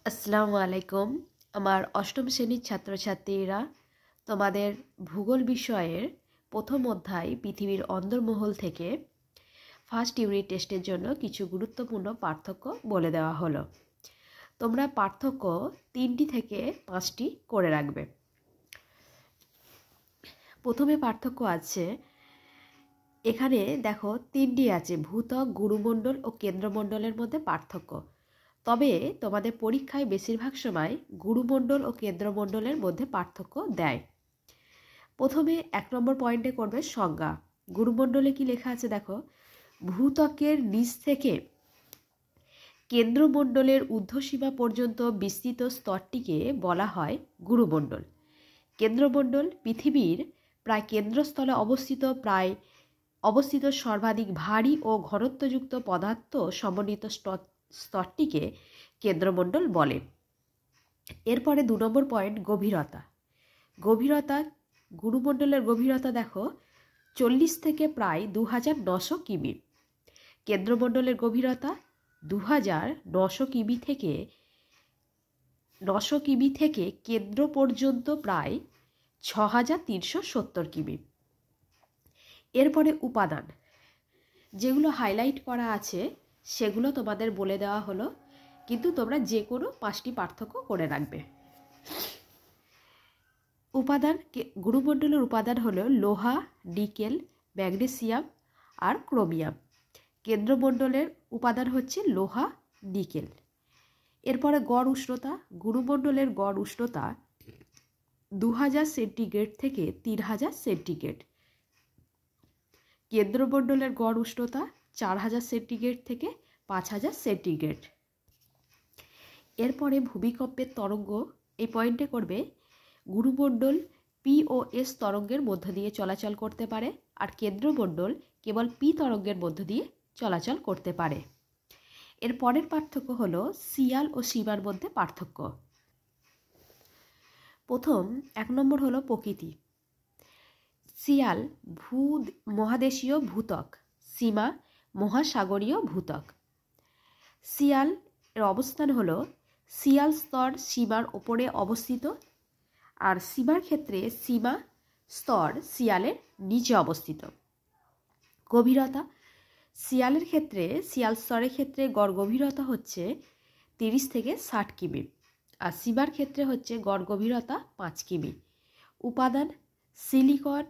আসসালামু আলাইকুম। আমার অষ্টম শ্রেণীর ছাত্রছাত্রীরা, তোমাদের ভূগোল বিষয়ের প্রথম অধ্যায় পৃথিবীর অন্দরমহল থেকে ফার্স্ট ইউনিট টেস্টের জন্য কিছু গুরুত্বপূর্ণ পার্থক্য বলে দেওয়া হলো। তোমরা পার্থক্য 3টি থেকে 5টি করে রাখবে। প্রথমে পার্থক্য আছে, এখানে দেখো 3টি আছে, ভূত্বক, গুরুমণ্ডল ও কেন্দ্রমণ্ডলের মধ্যে পার্থক্য। তবে তোমাদের পরীক্ষায় বেশিরভাগ সময় গুরুমণ্ডল ও কেন্দ্রমণ্ডলের মধ্যে পার্থক্য দেয়। প্রথমে 1 নম্বর পয়েন্টে করবে সংজ্ঞা। গুরুমণ্ডলে কি লেখা আছে দেখো, ভূত্বকের নিচ থেকে কেন্দ্রমণ্ডলের ঊর্ধ্বসীমা পর্যন্ত বিস্তৃত স্তরটিকে বলা হয় গুরুমণ্ডল। কেন্দ্রমণ্ডল পৃথিবীর প্রায় কেন্দ্রস্থলে অবস্থিত সর্বাধিক ভারী ও ঘনত্বযুক্ত পদার্থ সমন্বিত স্তরটিকে কেন্দ্রমণ্ডল বলে। এরপরে 2 নম্বর পয়েন্ট গভীরতা। গুরুমণ্ডলের গভীরতা দেখো 40 থেকে প্রায় 2900 কিমি। কেন্দ্রমণ্ডলের গভীরতা 2900 কিমি থেকে 900 কিমি থেকে কেন্দ্র পর্যন্ত প্রায় 6370 কিমি। এরপরে উপাদান, যেগুলো হাইলাইট করা আছে সেগুলো তোমাদের বলে দেওয়া হলো, কিন্তু তোমরা যে কোনো 5টি পার্থক্য করে রাখবে। উপাদান, গুরুমণ্ডলের উপাদান হলো লোহা, নিকেল, ম্যাগনেসিয়াম আর ক্রোমিয়াম। কেন্দ্রমণ্ডলের উপাদান হচ্ছে লোহা, নিকেল। এরপরে গড় উষ্ণতা, গুরুমণ্ডলের গড় উষ্ণতা 2000 সেন্টিগ্রেড থেকে 3000 সেন্টিগ্রেড। কেন্দ্রমণ্ডলের গড় উষ্ণতা 4000 সেন্টিগ্রেড থেকে 5000 সেন্টিগ্রেড। এরপরে ভূমিকম্পের তরঙ্গ, এই পয়েন্টে করবে গুরুমণ্ডল পি ও এস তরঙ্গের মধ্য দিয়ে চলাচল করতে পারে, আর কেন্দ্রমণ্ডল কেবল পি তরঙ্গের মধ্য দিয়ে চলাচল করতে পারে। এর পরের পার্থক্য হলো সিয়াল ও সীমার মধ্যে পার্থক্য। প্রথম 1 নম্বর হলো প্রকৃতি। সিয়াল মহাদেশীয় ভূত্বক, সীমা মহাসাগরীয় ভূত্বক। সিয়াল এর অবস্থান হলো সিয়াল স্তর সীমার ওপরে অবস্থিত, আর সীমার ক্ষেত্রে সীমা স্তর সিয়ালের নিচে অবস্থিত। গভীরতা, সিয়াল স্তরের ক্ষেত্রে গড় গভীরতা হচ্ছে 30 থেকে 60 কিমি, আর সীমার ক্ষেত্রে হচ্ছে গড় গভীরতা 5 কিমি। উপাদান, সিলিকন,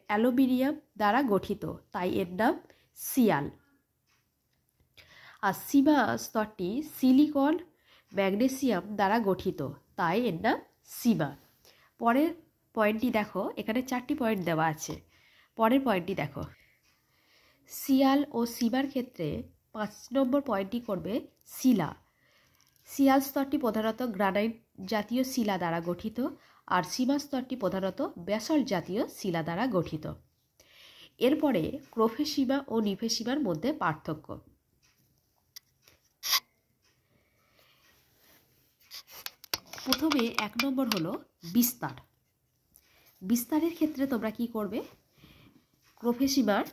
অ্যালুমিনিয়াম দ্বারা গঠিত, তাই এর নাম সিয়াল। আর সীমা স্তরটি সিলিকন, ম্যাগনেসিয়াম দ্বারা গঠিত, তাই এর নাম সীমা। পরের পয়েন্টটি দেখো, এখানে 4টি পয়েন্ট দেওয়া আছে। পরের পয়েন্টটি দেখো, সিয়াল ও সীমার ক্ষেত্রে 5 নম্বর পয়েন্টটি করবে শিলা। সিয়াল স্তরটি প্রধানত গ্রানাইট জাতীয় শিলা দ্বারা গঠিত, আর সীমা স্তরটি প্রধানত ব্যাসল্ট জাতীয় শিলা দ্বারা গঠিত। এরপরে ক্রোফেসীমা ও নিফেসীমার মধ্যে পার্থক্য। প্রথমে 1 নম্বর হলো বিস্তার। বিস্তারের ক্ষেত্রে তোমরা কি করবে, ক্রোফেসীমার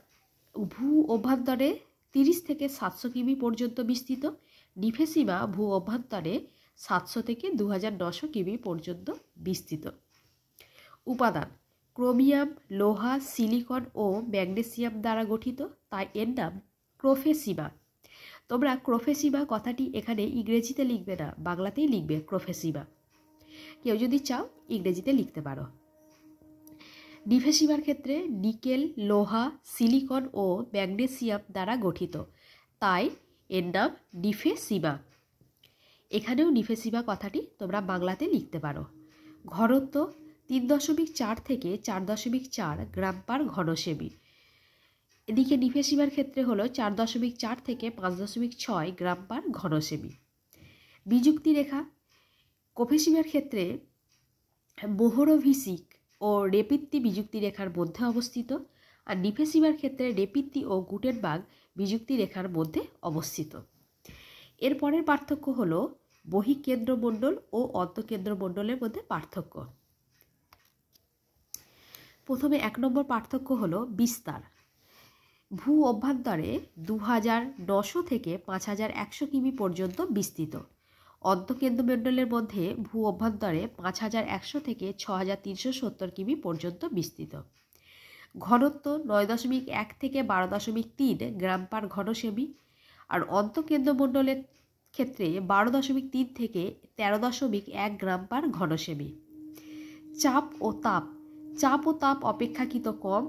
ভূ অভ্যন্তরে 30 থেকে 700 কিমি পর্যন্ত বিস্তৃত, নিফেসীমা ভূ অভ্যন্তরে 700 থেকে 2900 কিমি পর্যন্ত বিস্তৃত। উপাদান, ক্রোমিয়াম, লোহা, সিলিকন ও ম্যাগনেসিয়াম দ্বারা গঠিত, তাই এর নাম ক্রোফেসীমা। তোমরা ক্রোফেসীমা কথাটি এখানে ইংরেজিতে লিখবে না, বাংলাতেই লিখবে ক্রোফেসীমা। কেউ যদি চাও ইংরেজিতে লিখতে পারো। নিফেসীমার ক্ষেত্রে নিকেল, লোহা, সিলিকন ও ম্যাগনেসিয়াম দ্বারা গঠিত, তাই এর নাম নিফেসীমা। এখানেও নিফেসীমা কথাটি তোমরা বাংলাতে লিখতে পারো। ঘনত্ব 3.4 থেকে 4.4 গ্রাম পার ঘনসেমি। এদিকে নিফেসীমার ক্ষেত্রে হলো 4.4 থেকে 5.6 গ্রাম পার ঘনসেমি। বিযুক্তি রেখা, ক্রোফেসীমার ক্ষেত্রে মোহরভিসিক ও রেপিত্তি বিযুক্তি রেখার মধ্যে অবস্থিত, আর নিফেসীমার ক্ষেত্রে রেপিত্তি ও গুটেনবার্গ বিযুক্তি রেখার মধ্যে অবস্থিত। এর পরের পার্থক্য হলো বহিঃকেন্দ্রমণ্ডল ও অন্তঃকেন্দ্রমণ্ডলের মধ্যে পার্থক্য। প্রথমে 1 নম্বর পার্থক্য হলো বিস্তার। ভূ অভ্যন্তরে 2900 থেকে 5100 কিমি পর্যন্ত বিস্তৃত। অন্তঃকেন্দ্রমণ্ডলের মধ্যে ভূ অভ্যন্তরে 5100 থেকে 6370 কিমি পর্যন্ত বিস্তৃত। ঘনত্ব 9.1 থেকে 12.3 গ্রাম পার ঘন সেমি। আর অন্তঃকেন্দ্রমণ্ডলের ক্ষেত্রে 12.3 থেকে 13.1 গ্রাম পার ঘন সেমি। চাপ ও তাপ অপেক্ষাকৃত কম।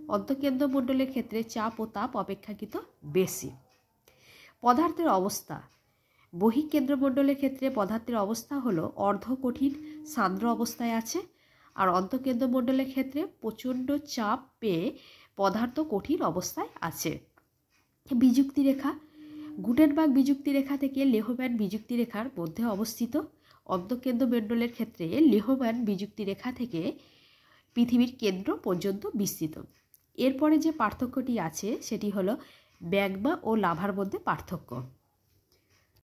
অন্তঃকেন্দ্রমণ্ডলের ক্ষেত্রে চাপ ও তাপ অপেক্ষাকৃত বেশি। পদার্থের অবস্থা, বহিঃকেন্দ্রমণ্ডলের ক্ষেত্রে পদার্থের অবস্থা হলো অর্ধকঠিন সান্দ্র অবস্থায় আছে, আর অন্তঃকেন্দ্রমণ্ডলের ক্ষেত্রে প্রচণ্ড চাপ পেয়ে পদার্থ কঠিন অবস্থায় আছে। বিযুক্তি রেখা, গুটেনবার্গ বিযুক্তি রেখা থেকে লেহম্যান বিযুক্তি রেখার মধ্যে অবস্থিত। অন্তঃকেন্দ্রমণ্ডলের ক্ষেত্রে লেহম্যান বিযুক্তি রেখা থেকে পৃথিবীর কেন্দ্র পর্যন্ত বিস্তৃত। এরপরে যে পার্থক্যটি আছে সেটি হলো ম্যাগমা ও লাভার মধ্যে পার্থক্য।